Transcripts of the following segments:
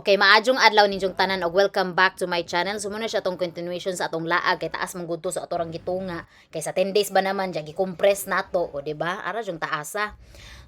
Okay, maadjong adlaw ninyong tanan og welcome back to my channel. Sumuna siya tong continuation sa atong laag kay taas man gud to sa atorang gitunga. Kay sa 10 days ba naman diya gi-compress nato, o di ba? Ara jung taasa.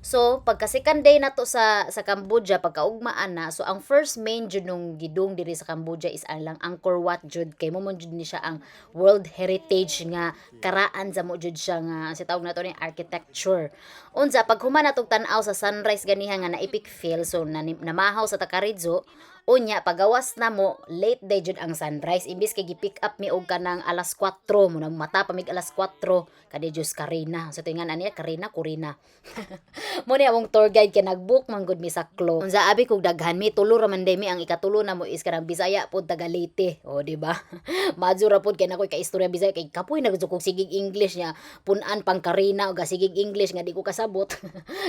So, pagka second day nato sa Cambodia, pagkaugmaan na, so ang first main jud nung gidung diri sa Cambodia is ang lang Angkor Wat jud kay mo man jud ni siya ang World Heritage nga karaan sa mo jud siya nga si tawag nato ni architecture. Unsa pag human natong tan-aw sa sunrise ganiha nga na epic feel, so namahaw sa Takaridzo. Unya pagawas na mo late day jud ang sunrise, imbis kay gi-pick up mi og kanang alas 4 mo nang mata pa mig alas 4 kadi Diyos Karina, sa tingan aniya Karina Kurina. Mo ni among tour guide kay nag-book man gud mi sa Klo. Unsa abi kog daghan mi tulo ra man day mi, ang ikatulo na mo is kanang Bisaya pud taga Leyte, o di ba? Madyo ra pud kay nakoy ka istorya Bisaya kay kapoy nagud kog sigig English niya, punan pang Karina og sigig English nga di ko kasabot.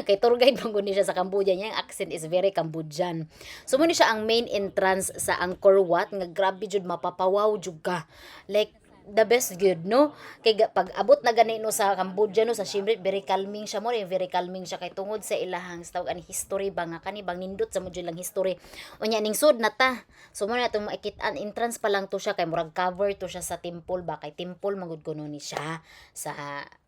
Kay tour guide man gud ni siya sa Cambodia niya, ang accent is very Cambodian. So mo ni siya ang main entrance sa Angkor Wat nga grabe jud mapapawaw jud ka. Like the best good no, kay pag abot na gani no sa Cambodia no, sa Siem Reap very calming siya mo, very calming siya kay tungod sa ilahang tawag ani history ba nga kani bang nindot sa mo jud lang history. Unya ning sud na ta, so mo na itong makit-an entrance pa lang to siya kay murag cover to siya sa temple ba, kay temple magud kuno ni siya sa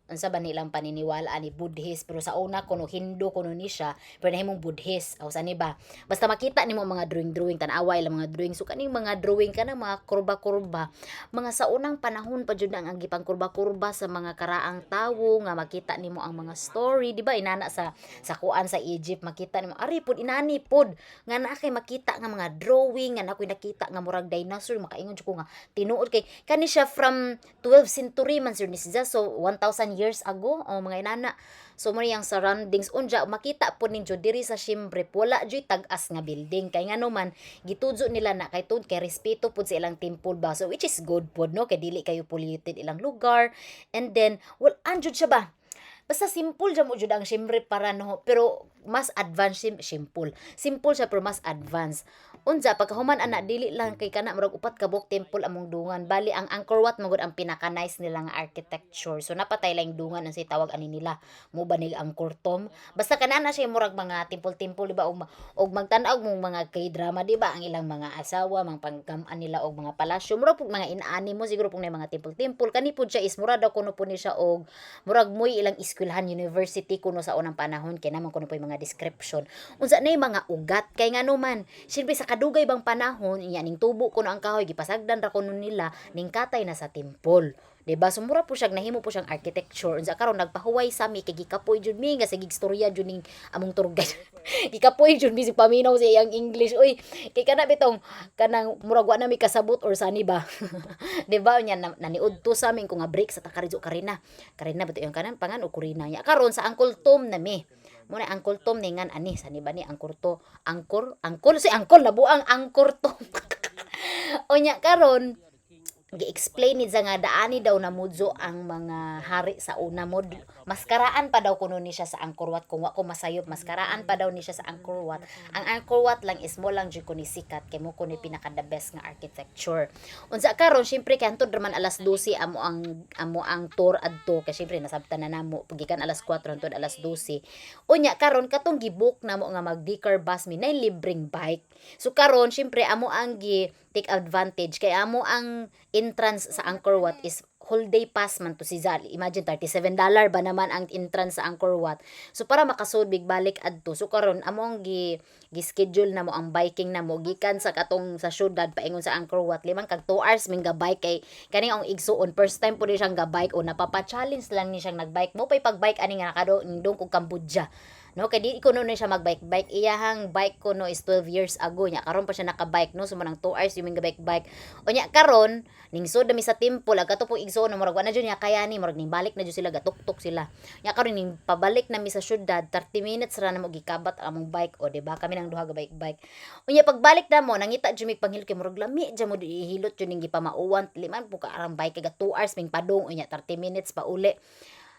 unsa ba nilang paniniwala ni Buddhist, pero sa una kuno Hindu kuno ni siya pero nahimong Buddhist o sani ba, basta makita nimo mga drawing tan-away lang mga drawing, so kaning mga drawing kana mga kurba-kurba mga sa unang panahon pa jud ang gipang kurba-kurba sa mga karaang tawo nga makita nimo ang mga story, di ba inana sa kuan sa Egypt makita nimo ari pud inani pud nga naa kay makita nga mga drawing nga nakoy nakita nga murag dinosaur, makaingon jud ko nga tinuod kay kani siya from 12th century man sir ni siya, so 1000 years ago o mga inana. So mo yang surroundings unja makita po ninyo diri sa Siem Reap wala joy tag-as nga building kay ngano man gitudso nila na kay tud kay respeto pud sa ilang temple ba, so which is good pod no, kay dili kayo polluted ilang lugar, and then well anjud siya ba, basta simple jud mo jud ang Siem Reap para no, pero mas advanced simple siya pero mas advanced. Unsa pagkahuman ana dili lang kay kana murag upat ka buok temple among dungan, bali ang Angkor Wat magud ang pinaka nice nila nga architecture, so napatay lang dungan ang say tawag ani nila mo ba ni Angkor Tom, basta kana na siya murag mga temple di ba, og magtan-aw mong mga K-drama di ba, ang ilang mga asawa mang panggaman nila og mga palasyo murag pug mga inaani mo siguro pug na mga temple kani pud siya is murag daw kuno pud ni siya og murag moy ilang eskwelahan university kuno sa unang panahon kay naman kuno po mga description. Unsa nay mga ugat kay ngano man silbi sa kadugay bang panahon inya ning tubo kuno ang kahoy gipasagdan ra kuno nila ning katay na sa temple. Diba? Sumura po siya, nahimo po siyang architecture. Unsa karon nagpahuway sa mi, kay gikapoy jud mi, nga sigig storya jud ning among tour guide. Gikapoy jud mi, si paminaw sa iyang English. Uy, kay kana bitong, kanang murag wa na mi kasabot or sani ba? Diba? Nya, naniud to sa amin, kung nga break sa Takarizo Karina. Karina, bito yung kanan, pangan o Kurina niya. Karon sa Angkol Tom na mi. Muna Angkol Tom ningan ani, sani ba ni Angkor to? Angkor, si Angkol, nabuang Angkor Tom. O nya, karon gi-explain ni nga daani daw na mudso ang mga hari sa una mod, maskaraan pa daw kuno ni siya sa Angkor Wat, kung wa ko masayop maskaraan pa daw ni siya sa Angkor Wat. Ang Angkor Wat lang is mo lang jud ko ni sikat kay mo ko ni pinaka the best nga architecture. Unsa karon syempre kay antud man alas 12 amo ang tour adto, kay syempre nasabtan na namo pagikan alas 4 antud alas 12. Unya karon katong gibook namo nga mag-Dicker bus mi nay libreng bike. So karon syempre amo ang gi take advantage kay amo ang entrance sa Angkor Wat is whole day pass man to si Zal. Imagine $37 ba naman ang entrance sa Angkor Wat. So para makasud big balik adto. So karon amo ang gi-schedule na mo ang biking na mo gikan sa katong sa syudad paingon sa Angkor Wat. 5 kag 2 hours ming ga bike kay kani ang igsuon first time pud siyang ga bike o napapa-challenge lang ni siyang nag-bike. Mo pay pag-bike ani nga nakado indong kog Cambodia. No, kay di ko no siya magbike iyahang bike ko no is 12 years ago nya karon pa siya nakabike no, so manang 2 hours yung bike o nya karon ning sud mi sa temple agato po igsoon no murag na jud nya kaya ni murag ning balik na jud sila gatuktok sila nya karon ning pabalik na mi sa syudad 30 minutes ra na mo gikabat among bike, o di ba kami nang duha ga bike o nya pagbalik na mo nangita jud mi panghil kay murag lami jud mo ihilot jud ning gipamauwan liman po ka arang bike kay 2 hours ming padung o nya 30 minutes pa uli.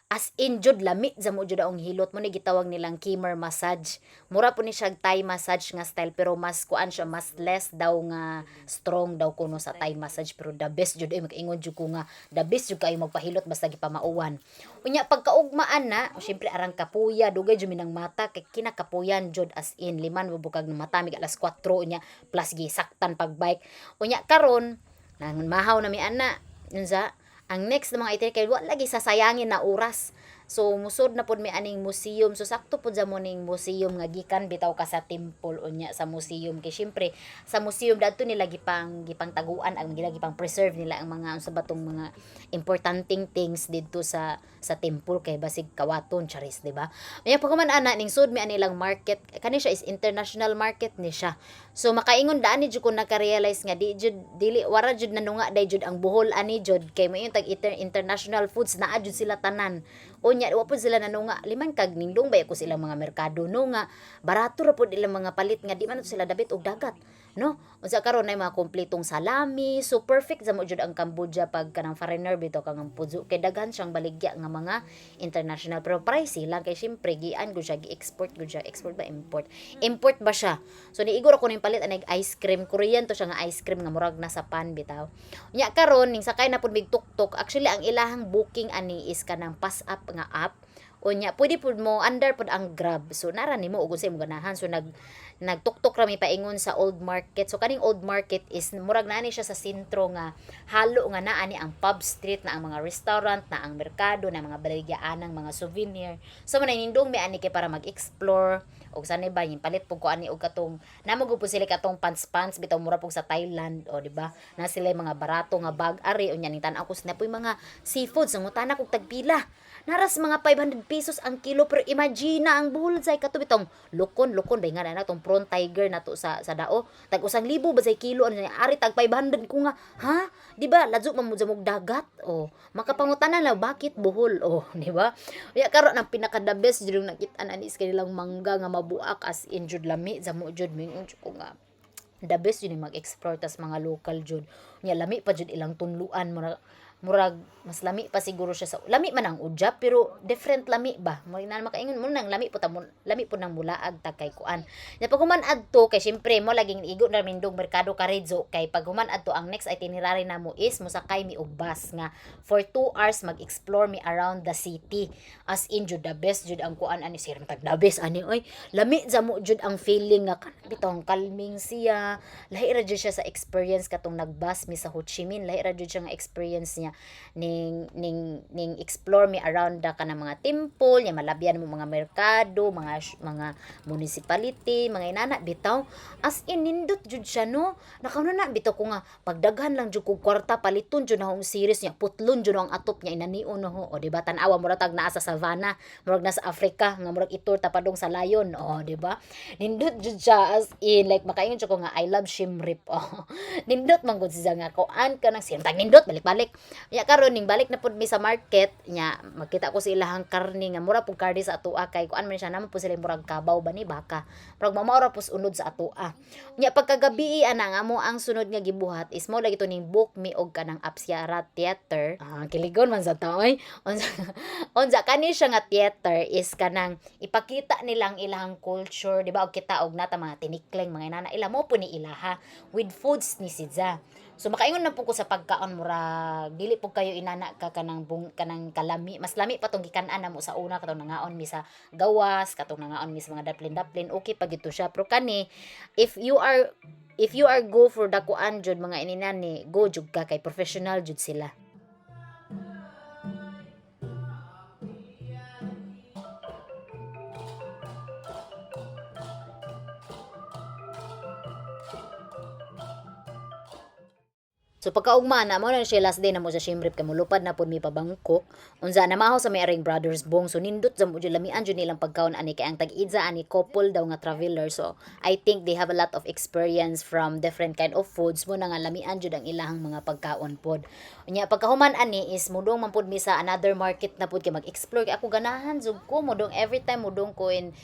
As in jud lami sa mo jud ang hilot mo ni gitawag nilang kimmer massage. Mura po ni siya Thai massage nga style pero mas kuan siya mas less daw nga strong daw kuno sa Thai massage pero the best jud ay makaingon jud ko nga the best jud kayo magpahilot basta gipamauwan. Unya pagkaugmaan na, syempre arang kapuya dugay jud minang mata kay kinakapuyan jud as in liman bubukag ng mata mig alas 4 unya plus gisaktan pag bike. Unya karon nang mahaw na mi ana unsa ang next na mga itinerary kay wala lagi sasayangin na oras. So musod na pud mi aning museum. So sakto pud sa mo ning museum nga gikan bitaw ka sa temple unya sa museum kay syempre sa museum dadto nila gipang taguan ang gipang preserve nila ang mga sa batong mga importanteng things didto sa temple kay basig kawaton charis di ba? Unya pagkuman ana ning sud mi anilang market kani siya is international market ni siya. So makaingon daan ni jud ko naka-realize nga dili wara jud nanunga day jud ang buhol ani jud kay mo yung tag international foods naa jud sila tanan. Unya wa pud sila nanunga liman kag nindong bay ko silang mga merkado no nga barato ra pud ilang mga palit nga di man sila dabit og dagat no unsa karon nay mga kompletong salami so perfect sa mo jud ang Cambodia pag kanang foreigner bitaw kang pudzo kay daghan siyang baligya nga mga international pero pricey lang kay syempre gian gud siya gi-export export ba import ba siya so niigor ako ning palit anay ice cream Korean to siya nga ice cream nga murag na sa pan bitaw unya karon ning sakay na pud mig tuktok actually ang ilahang booking ani is kanang pass up nga app unya pwede pud mo under pud ang Grab so nara nimo ug unsay mo ganahan so nagtuktok rami paingon sa old market so kaning old market is murag na ni siya sa sentro nga halo nga naa ni ang pub street na ang mga restaurant na ang merkado na mga baligyaan ng mga souvenir so man nindong mi ani kay para mag-explore og sanay ba yung palit pug ko ani og katong namo gyud po sila katong pants bitaw mura pug sa Thailand o di ba na sila mga barato nga bag ari unya ning tan-aw ko sinapoy mga seafoods ang utana kog tagpila naras mga 500 pesos ang kilo pero imagine na ang bullseye kato bitong lukon bay nga na tong prawn tiger na to sa dao tag 1,000 ba say kilo ano ari tag 500 ko nga ha di ba ladyo man mo mog dagat oh makapangutanan na bakit buhol oh di ba ya karon ang pinaka the best jud nakit-an anis kanilang mangga nga mabuak as in jud lami sa mo jud mingon ko nga the best yun mag-explore tas mga local jud nya lami pa jud ilang tunluan murag mas lami pa siguro siya sa lami man ang udjap pero different lami ba mo na makaingon mo nang lami po nang mulaag ta kay kuan nya pag human adto kay syempre mo laging igo na mindong merkado Karedzo kay pag human adto ang next itinerary namo is mosakay mi og bus nga for 2 hours mag-explore mi around the city as in jud the best jud ang kuan ani sir tag the best ani oy lami za mo jud ang feeling nga bitong calming siya lahi ra jud siya sa experience katong nagbus mi sa Ho Chi Minh lahi ra jud siya nga experience niya ning explore me around da kanang mga temple nya malabyan mo mga merkado mga municipality mga inana bitaw as in nindot jud siya no nakauna na bitaw ko nga pagdaghan lang jud kog kwarta paliton jud na hong series niya putlon jud ang atop niya inanion no ho o di ba tan-awa murag tag naa sa savannah murag na sa Africa nga murag itur tapadong sa lion o di ba nindot jud siya as in like makaingon jud ko nga I love shrimp oh nindot man gud siya nga kuan ka nang sintag nindot balik-balik ya karon ning balik na pud mi sa market nya makita ko sa ilahang karne nga mura pud karne sa atoa kay kuan man siya namo pud sila murag kabaw ba ni baka murag mamaura pud unod sa atoa nya pagkagabi ana nga mo ang sunod nga gibuhat is mo lagi to ning book mi og kanang Apsara Theater kiligon man sa taoy unsa kani siya nga theater is kanang ipakita nilang ilang culture di ba og kita og nata mga tinikleng mga inana ila mo pud ni ilaha with foods ni sidza. So makaingon na po ko sa pagkaon mura dili po kayo inana ka kanang kalami mas lami pa tong gikan-an namo sa una katong nangaon mi sa gawas katong nangaon mi sa mga daplin okay pa gito siya pero kani if you are go for dakuan jud mga ininani go jud ka kay professional jud sila. So pagkaugma na mo na siya last day na mo sa Siem Reap kay mulupad na pud mi pa Bangkok. Unsa na maho sa may aring Brothers Bong so nindot sa mo lamian jud nilang pagkaon ani kay ang tag-idza ani couple daw nga traveler. So I think they have a lot of experience from different kind of foods mo na nga lamian jud ang ilahang mga pagkaon pod. Unya pagkahuman ani is mudong man pud mi sa another market na pud kay mag-explore kay ako ganahan jud ko mudong every time mudong ko in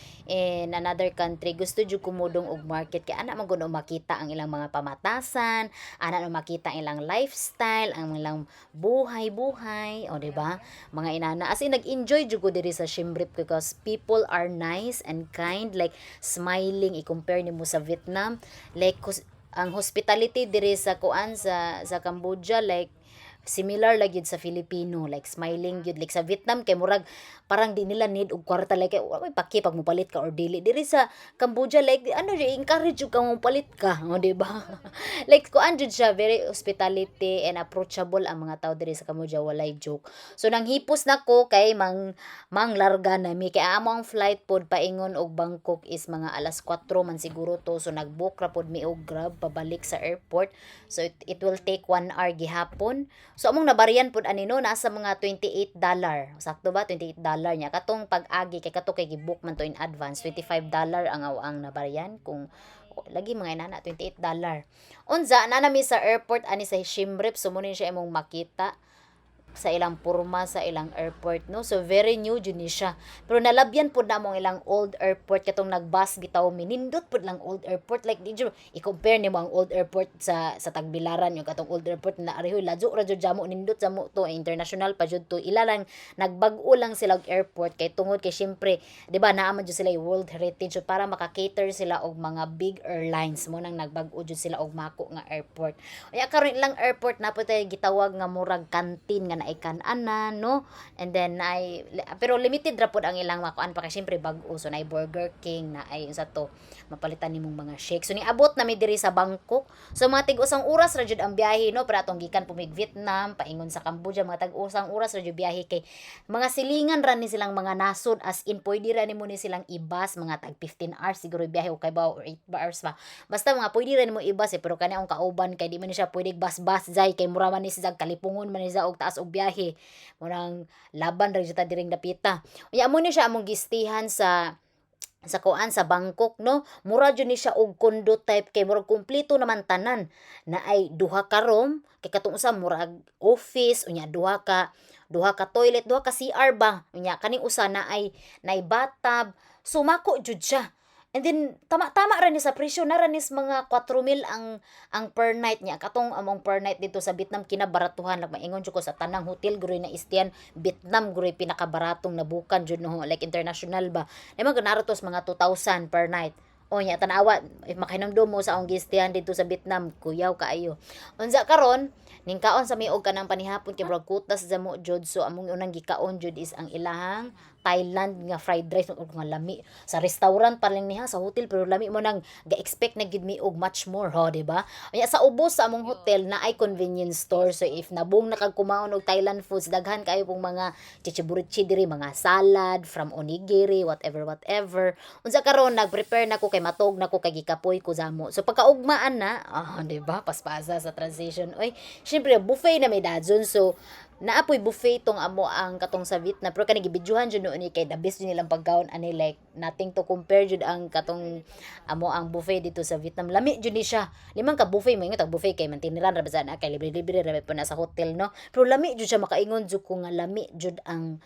another country gusto jud ko mudong og market kay ana man gud makita ang ilang mga pamatasan, ana man makita ang ilang lifestyle, ang ilang buhay-buhay, o di ba? Mga inana as in nag-enjoy jud ko diri sa Siem Reap because people are nice and kind, like smiling i-compare nimo sa Vietnam, like ang hospitality diri sa kuan sa Cambodia, like similar lang yun sa Filipino, like smiling yun, like sa Vietnam kay murag parang di nila need og kwarta, like may paki pag mupalit ka or dili. Diri sa Cambodia, like ano encourage jud ka mo palit ka, o di ba? Like kuan jud siya, very hospitality and approachable ang mga tao diri sa Cambodia, walay joke. So nang hipos nako kay manglarga na mi kay among flight pod paingon og Bangkok is mga alas 4 man siguro to, so nagbook ra pod mi og Grab pabalik sa airport. So it will take 1 hour gihapon. So among nabarian pud ani no, nasa mga $28. Sakto ba? $28 niya katong pag-agi kay kato kay gibook man to in advance. $25 ang nabarian kung lagi mga inana $28. Unsa na nami sa airport ani sa Siem Reap, so mo siya imong makita sa ilang porma sa ilang airport, no? So very new jud ni siya, pero nalabyan pud na mong ilang old airport katong nagbus bitaw mi, nindot pud lang old airport, like di jud i-compare nimo ang old airport sa Tagbilaran, yung katong old airport na arihoy ladyo ra jud jamo, nindot jamo to, international pa jud to, ila lang nagbag-o lang sila og airport kay tungod kay syempre di ba naa man jud sila World Heritage, so para maka-cater sila og mga big airlines mo nang nagbag-o jud sila og mako nga airport. Unya karon ilang airport na pud tay gitawag nga murag canteen nga naay kan-anan, no? And then pero limited ra pod ang ilang makuan pa kay syempre bag-o, so naay Burger King na ay unsa to, mapalitan nimong mga shake. So niabot na mi diri sa Bangkok. So mga tig-usang oras ra jud ang biyahe, no? Pero atong gikan pumig Vietnam paingon sa Cambodia, mga tag-usang oras ra jud biyahe kay mga silingan ra ni silang mga nasod, as in pwede ra nimo ni silang ibas mga tag 15 hours siguro biyahe o kay ba or 8 hours pa. Basta mga pwede ra nimo ibas pero kani ang kauban kay di man ni siya pwede bas-bas jay kay mura man ni siya kalipungon man ni siya og taas og biyahe. Murang laban ra jud ta diring dapita. Unya amo ni siya among gistihan sa kuan sa Bangkok, no? Mura jud ni siya og condo type kay murag kumpleto naman tanan, na ay duha ka room kay katong usa murag office, unya duha ka toilet, duha ka CR ba, unya kaning usa na ay bathtub, sumako jud siya. And then tama ra ni sa presyo, na ra nis mga 4,000 ang per night niya. Katong among per night dito sa Vietnam kinabaratuhan, like maingon jud ko sa tanang hotel guri na istiyan Vietnam guri pinakabaratong nabukan jud no, like international ba. Naman ganarotos mga 2,000 per night. O nya tanawa if makinomdom mo sa akong gistihan dito sa Vietnam, kuyaw kaayo. Unsa karon ning kaon sa miog kanang panihapon kay murag kutas sa mo jud, so among unang gikaon jud is ang ilahang Thailand nga fried rice ug nga lami sa restaurant pa lang niha sa hotel, pero lami mo nang ga-expect na gid mi og much more, ho, di ba? Unya sa ubos sa among hotel na ay convenience store, so if nabung na kag kumaon og Thailand foods, daghan kayo pong mga chichiburichi diri, mga salad from onigiri, whatever. Unsa karon nag-prepare nako kay matog nako kay gikapoy ko zamo. So pagkaugmaan na, di ba? Paspasa sa transition. Oy, syempre buffet na may dadzon, so naapoy buffet tong amo ang katong sa Vietnam, pero kani gibidyohan jud noon kay the best jud nilang pagkaon ani, like nothing to compare jud ang katong amo ang buffet dito sa Vietnam. Lami jud ni siya, limang ka buffet mo tag buffet kay mantiniran ra ba na kay libre ra pa na sa hotel, no? Pero lami jud siya, makaingon jud ko nga lami jud ang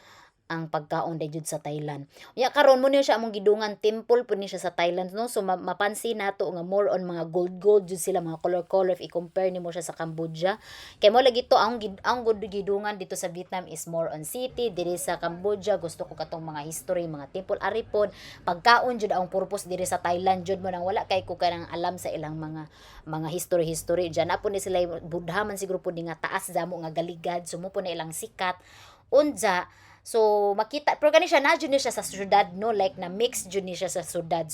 pagkaon day jud sa Thailand. Unya karon mo niya siya among gidungan temple pud ni siya sa Thailand, no? So mapansin nato nga more on mga gold jud sila, mga color if i-compare nimo siya sa Cambodia. Kay mo lagi to ang gidungan dito sa Vietnam is more on city, diri sa Cambodia gusto ko katong mga history, mga temple aripod. Pagkaon jud ang purpose diri sa Thailand jud mo nang wala kay ko kanang alam sa ilang mga history diyan. Apo ni sila Buddha man siguro pud nga taas damo nga galigad, sumo po na ilang sikat. Unja so makita, pero gani siya na jud ni siya sa syudad, no, like na mix jud ni siya sa syudad,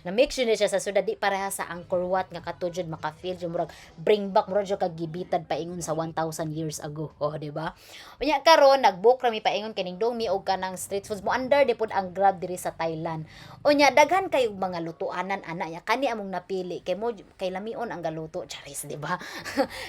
na mix jud ni siya sa syudad, di pareha sa Angkor Wat nga kato jud maka-feel jud murag bring back murag jud kag gibitad paingon sa 1,000 years ago, di ba? Unya karon nagbook ra mi paingon kining dong mi og kanang street foods mo under di pud ang Grab diri sa Thailand. Unya daghan kay mga lutuanan ana nya kani among napili kay lamion ang galuto, charis, di ba?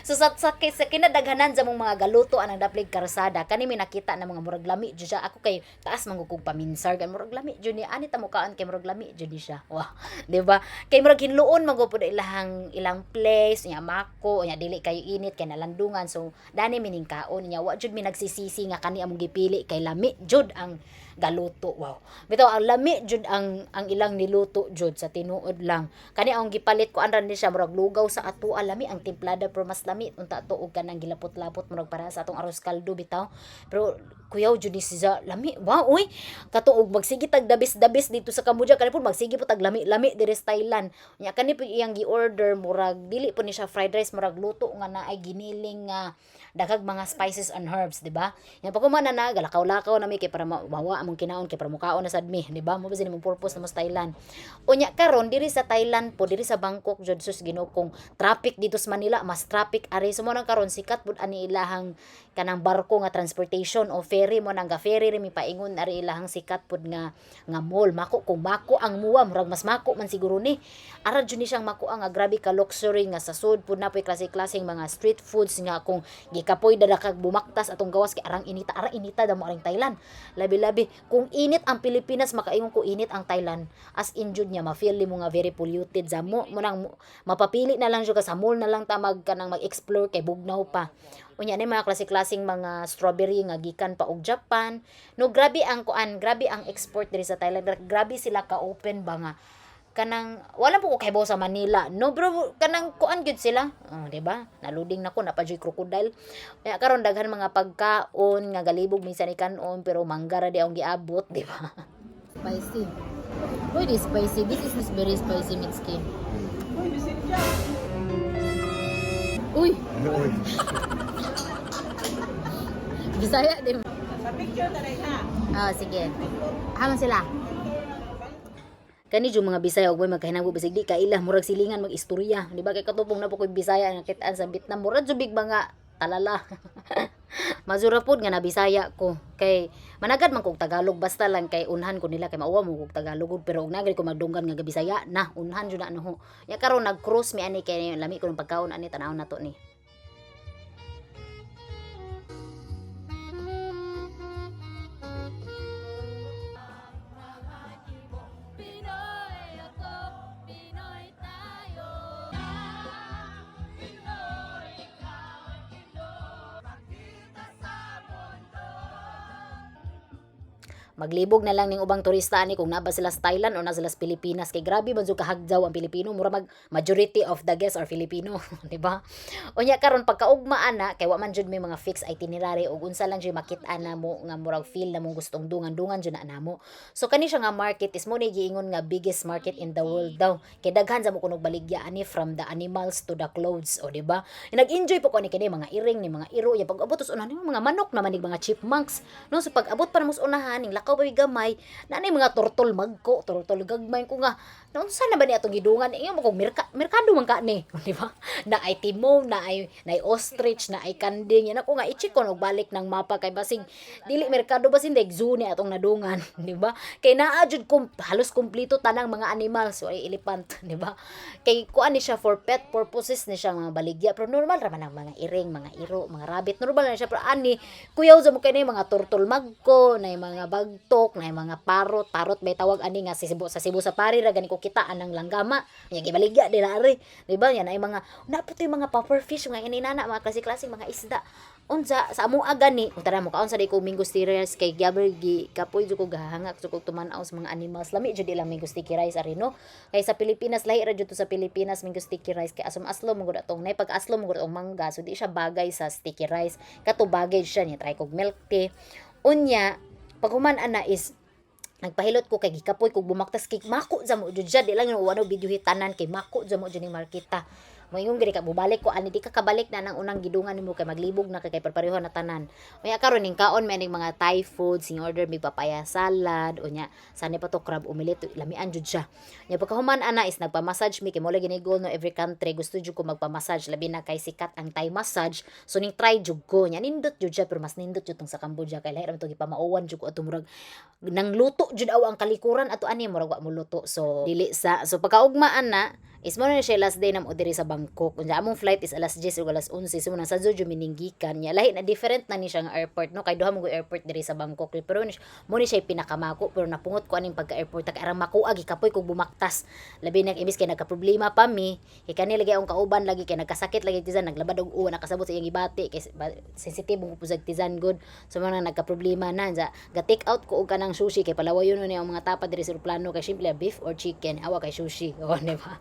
So sa kinadaghanan sa mong mga galuto anang daplig karsada kani mi nakita na mga murag lami jud siya. Ako kay taas mangugog paminsar gan murag lami jud ni ani ta mo kaan kay murag lami jud ni siya. Wow, di ba? Kay murag hinluon magupod ilang place nya mako nya dili kayo init kay nalandungan, so dani mining kaon nya wa jud mi nagsisisi nga kani among gipili kay lami jud ang galuto. Wow. Bitaw ang lami jud ang ilang niluto jud sa tinuod lang. Kani ang gipalit ko anran ni siya murag lugaw sa ato lami ang timplada pero mas lami unta to og kanang gilapot-lapot murag para sa atong arroz caldo bitaw. Pero kuyaw jud ni siya lami. Wow, uy. Katuog magsige tag dabis-dabis dito sa Cambodia kani po magsige po tag lami-lami diri sa Thailand. Nya kani po iyang gi-order murag dili po ni siya fried rice murag luto nga naay giniling nga daghag mga spices and herbs, di ba? Yan pa kumana na galakaw-lakaw na mi kay para mawa among kinaon kay para mukaon na sad mi, di ba? Mo ba mong purpose na mo sa Thailand. Unya karon diri sa Thailand po, diri sa Bangkok jud sus Ginoo kung traffic dito sa Manila, mas traffic ari so mo nang karon sikat pud ani ilahang kanang barko nga transportation o ferry mo nang ga ferry ri mi paingon ari ilahang sikat pud nga mall. Mako kung mako ang muwa murag mas mako man siguro ni. Ara jud ni siyang mako nga grabe ka luxury nga sa sud pud na poy klase-klaseng mga street foods nga kung gikapoy dadakag bumaktas atong gawas kay arang inita damo aring Thailand. Labi-labi kung init ang Pilipinas makaingon ko init ang Thailand. As in jud niya ma-feel mo nga very polluted sa mo nang mapapili na lang jud ka sa mall na lang tamag ka nang mag-explore kay bugnaw pa. Unya ni mga klase-klaseng mga strawberry nga gikan pa og Japan. No grabe ang grabe ang export diri sa Thailand. Grabe sila ka open ba nga kanang wala po ko kay sa Manila no bro kanang kuan gyud sila di ba naluding nako na pa joy crocodile kaya karon daghan mga pagkaon nga galibog minsan ikanon pero manggara di ang giabot di ba spicy why this spicy this is very spicy Mitski uy Bisaya din Sa picture na rin ha. sige haman sila kani yung mga Bisaya og may magkahinabo bisig di kaila murag silingan mag-istorya di ba kay katupong na po koy Bisaya nakitaan sa Vietnam murag jubig mga talala mazura pod nga na Bisaya ko kay managad man kog Tagalog basta lang kay unhan ko nila kay mauwa mo kog Tagalog pero og nagari ko magdunggan nga Bisaya na unhan jud na ano ho ya karon nag-cross mi ani kay lami ko ng pagkaon ani tanaw na to ni maglibog na lang ning ubang turista ani kung naba sila sa Thailand o na sila sa Pilipinas kay grabe man jud kahagjaw ang Pilipino mura majority of the guests are Filipino di ba unya karon pagkaugma ana kay wa man jud may mga fixed itinerary ug unsa lang jud makit-an namo nga murag feel na mong gustong dungan jud na namo so kani siya nga market is mo ni giingon nga biggest market in the world daw kay daghan sa mo kunog baligya ani from the animals to the clothes o di ba nag-enjoy po ko ni kini mga iring ni mga iro ya pag-abot us unahan mga manok naman ni mga chipmunks no so pag-abot pa mo unahan ning lakaw ba gamay nanay mga turtle magko turtle gagmay ko nga unsa na ba ni atong gidungan ingon mo kung merkado man ka ni di ba na ay timon na ay ostrich na ay kanding yan ako nga i-check ko og balik ng mapa kay basig dili merkado basin deg zoo ni atong nadungan di ba kay naa jud halos kumpleto tanang mga animals so ay elephant di ba kay kuan ni siya for pet purposes ni siya mga baligya pero normal ra man ang mga iring mga iro mga rabbit normal na siya pero ani kuyaw sa mo kay mga turtle magko na mga bagtok na mga parot may tawag ani nga sa Cebu sa pari ra gani ko kitaan ng langgama nya gibaligya dira ari di ba yan ay mga naputi mga puffer fish mga ininana mga klase-klase mga isda unsa sa amo agani tara mo kaon sa di ko mingo steers kay gaber gi kapoy jud ko gahangak jud ko tuman-aw sa mga animals lami jud ilang mingo sticky rice ari no kay sa Pilipinas lahi ra jud to sa Pilipinas mingo sticky rice kay asom-aslo mo gud atong nay pag aslo mo gud atong mangga so di siya bagay sa sticky rice kato bagay siya ni try kog milk tea unya pag human ana is nagpahilot ko kay gikapoy kog bumaktas kay mako za mo jud di lang yung ano video hitanan kay mako za mo jud ning marketa Mayong gani ka bubalik ko ani di ka kabalik na nang unang gidungan nimo kay maglibog na kay pareho na tanan. Unya karon ning kaon may ning mga Thai food, sing order mi papaya salad unya sani pa to crab omelet lamian jud siya. Nya pagkahuman ana is nagpa-massage mi kay mo lagi ni goal no every country gusto jud ko magpa-massage labi na kay sikat ang Thai massage. So ning try jud ko nya nindot jud siya pero mas nindot jud tong sa Cambodia kay lahi ra to gipamauwan jud ko ato murag nang luto jud aw ang kalikuran ato ani murag wa mo luto. So dili sa so pagkaugmaan na is mo na siya last day na mo diri sa Bangkok. Unya among flight is alas 10 ug alas 11. So nang sadyo jud mininggikan niya. Lahi na different na ni siya nga airport no kay duha mo airport diri sa Bangkok. Pero mo ni siya pinakamako pero napungot ko aning pagka-airport ta arang makuha gikapoy kog bumaktas. Labi na imbis kay nagka-problema pa mi. Kay kani lagi akong kauban lagi kay nagkasakit lagi tizan naglabad og uwan nakasabot sa iyang gibati kay sensitive mo pusag tizan good. So man nagka-problema na ja ga take out ko og kanang sushi kay palawayon ni ang mga tapa diri sa plano kay simple beef or chicken awa kay sushi. O di ba?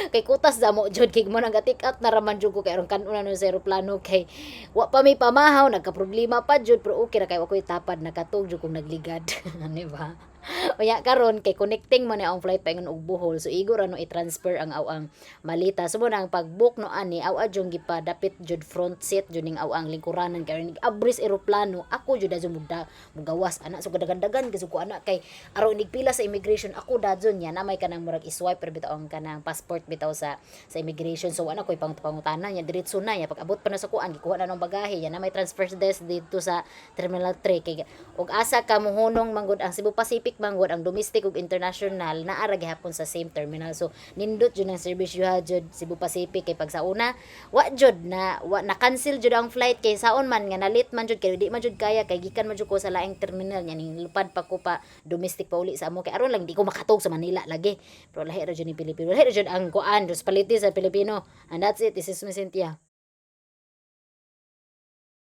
Kay kutas da mo jud kay mo nang ga-take out na raman jud ko kay aron kanon na sa eroplano kay wa pa may pamahaw nagka-problema pa jud pero okay ra kay wa koy tapad nakatog jud kong nagligad. Di ba? Unya karon kay connecting man ang flight paingon og Bohol so igor ano i-transfer ang awang malita so mo nang pag-book no ani aw adjong gipadapit jud front seat jud ning awang lingkuranan kay ning abris eroplano ako jud adjong mugawas ana so dagan-dagan kasi ko ana kay aron nigpila sa immigration ako dadyon nya na may kanang murag i-swipe pero bitaw ang kanang passport bitaw sa immigration so ana koy pangutanan nya diretso na nya pag abot pa na sa kuan gikuha na ng bagahe nya na may transfer desk dito sa Terminal 3 kay og asa ka mohunong manggod ang Cebu Pacific manggod ang domestic ug international naara gihapon sa same terminal so nindot jud ang service yuha jud Cebu Pacific kay pag sa una wa jud na cancel jud ang flight kay saon man nga nalit man jud kay di man jud kaya kay gikan man jud ko sa laing terminal nya ning lupad pa ko pa domestic pa uli sa amo kay aron lang di ko makatog sa Manila lagi pero lahi ra jud ni Pilipino lahi ra jud ang kuan dos paliti sa Pilipino and that's it this is Miss Cynthia.